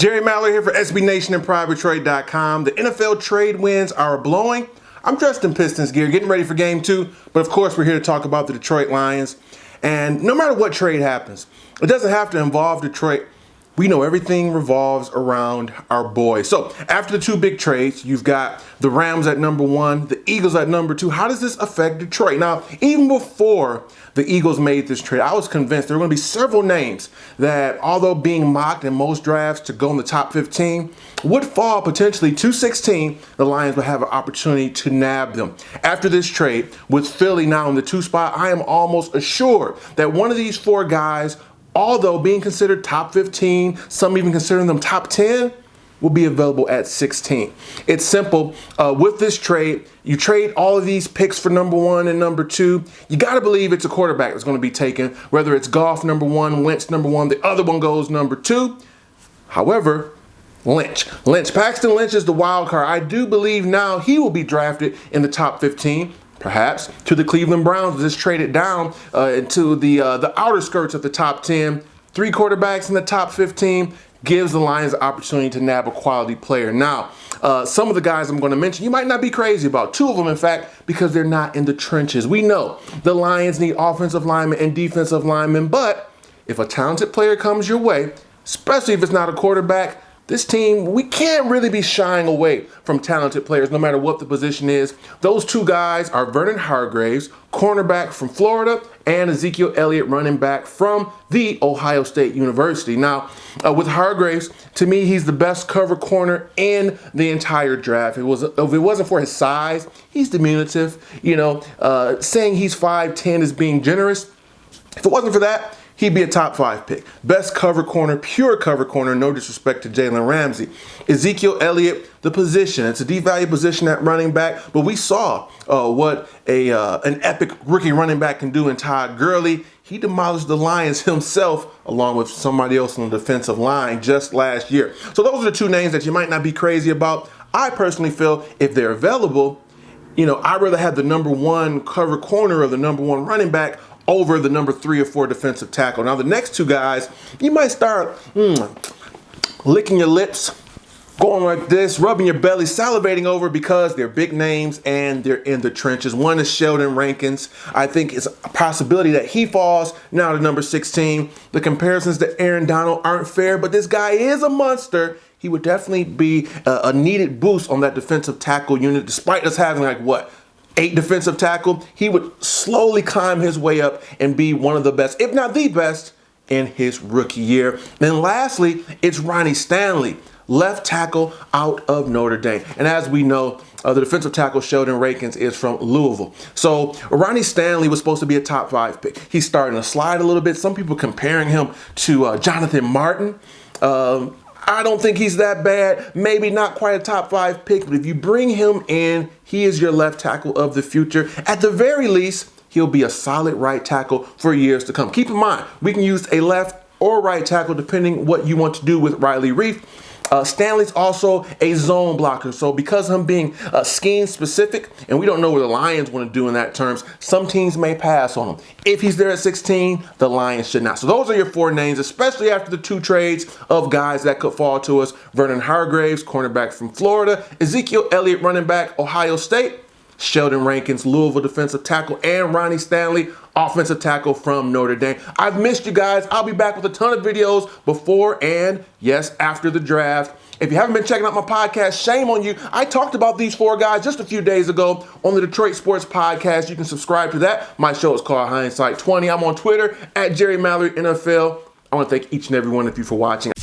Jerry Mallory here for SB Nation and PrivateTrade.com. The NFL trade winds are blowing. I'm dressed in Pistons gear, getting ready for game 2. But of course, we're here to talk about the Detroit Lions. And no matter what trade happens, it doesn't have to involve Detroit. We know everything revolves around our boys. So after the two big trades, you've got the Rams at number 1, the Eagles at number 2. How does this affect Detroit? Now, even before the Eagles made this trade, I was convinced there were going to be several names that, although being mocked in most drafts to go in the top 15, would fall potentially to 16. The Lions would have an opportunity to nab them. After this trade, with Philly now in the 2 spot, I am almost assured that one of these 4 guys, although being considered top 15, some even considering them top 10, will be available at 16. It's simple. With this trade, you trade all of these picks for number 1 and number 2. You got to believe it's a quarterback that's going to be taken, whether it's Goff number 1, Wentz number 1, the other one goes number 2. However, Paxton Lynch is the wild card. I do believe now he will be drafted in the top 15. Perhaps to the Cleveland Browns, just traded down into the outer skirts of the top 10. 3 quarterbacks in the top 15 gives the Lions the opportunity to nab a quality player. Now, some of the guys I'm going to mention, you might not be crazy about. 2 of them, in fact, because they're not in the trenches. We know the Lions need offensive linemen and defensive linemen, but if a talented player comes your way, especially if it's not a quarterback, this team, we can't really be shying away from talented players no matter what the position is. Those 2 guys are Vernon Hargreaves, cornerback from Florida, and Ezekiel Elliott, running back from the Ohio State University. Now, with Hargreaves, to me, he's the best cover corner in the entire draft. If it wasn't for his size, he's diminutive. Saying he's 5'10" is being generous. If it wasn't for that, he'd be a top 5 pick. Best cover corner, pure cover corner, no disrespect to Jalen Ramsey. Ezekiel Elliott, the position. It's a devalued position at running back, but we saw what an epic rookie running back can do in Todd Gurley. He demolished the Lions himself, along with somebody else on the defensive line just last year. So those are the 2 names that you might not be crazy about. I personally feel if they're available, I'd rather have the number 1 cover corner or the number 1 running back over the number 3 or 4 defensive tackle. Now, the next 2 guys, you might start licking your lips, going like this, rubbing your belly, salivating over because they're big names and they're in the trenches. One is Sheldon Rankins. I think it's a possibility that he falls now to number 16. The comparisons to Aaron Donald aren't fair, but this guy is a monster. He would definitely be a needed boost on that defensive tackle unit, despite us having 8 defensive tackle. He would slowly climb his way up and be one of the best, if not the best, in his rookie year. Then lastly, it's Ronnie Stanley, left tackle out of Notre Dame. And as we know, the defensive tackle Sheldon Rankins is from Louisville. So Ronnie Stanley was supposed to be a top 5 pick. He's starting to slide a little bit. Some people comparing him to Jonathan Martin. I don't think he's that bad. Maybe not quite a top 5 pick, but if you bring him in, he is your left tackle of the future. At the very least, he'll be a solid right tackle for years to come. Keep in mind, we can use a left or right tackle depending what you want to do with Riley Reef. Stanley's also a zone blocker. So because of him being scheme specific, and we don't know what the Lions want to do in that terms, some teams may pass on him. If he's there at 16, the Lions should not. So those are your 4 names, especially after the 2 trades of guys that could fall to us. Vernon Hargreaves, cornerback from Florida. Ezekiel Elliott, running back, Ohio State. Sheldon Rankins, Louisville defensive tackle, and Ronnie Stanley, offensive tackle from Notre Dame. I've missed you guys. I'll be back with a ton of videos before and, yes, after the draft. If you haven't been checking out my podcast, shame on you. I talked about these 4 guys just a few days ago on the Detroit Sports Podcast. You can subscribe to that. My show is called Hindsight 20. I'm on Twitter at Jerry Mallory NFL. I want to thank each and every one of you for watching.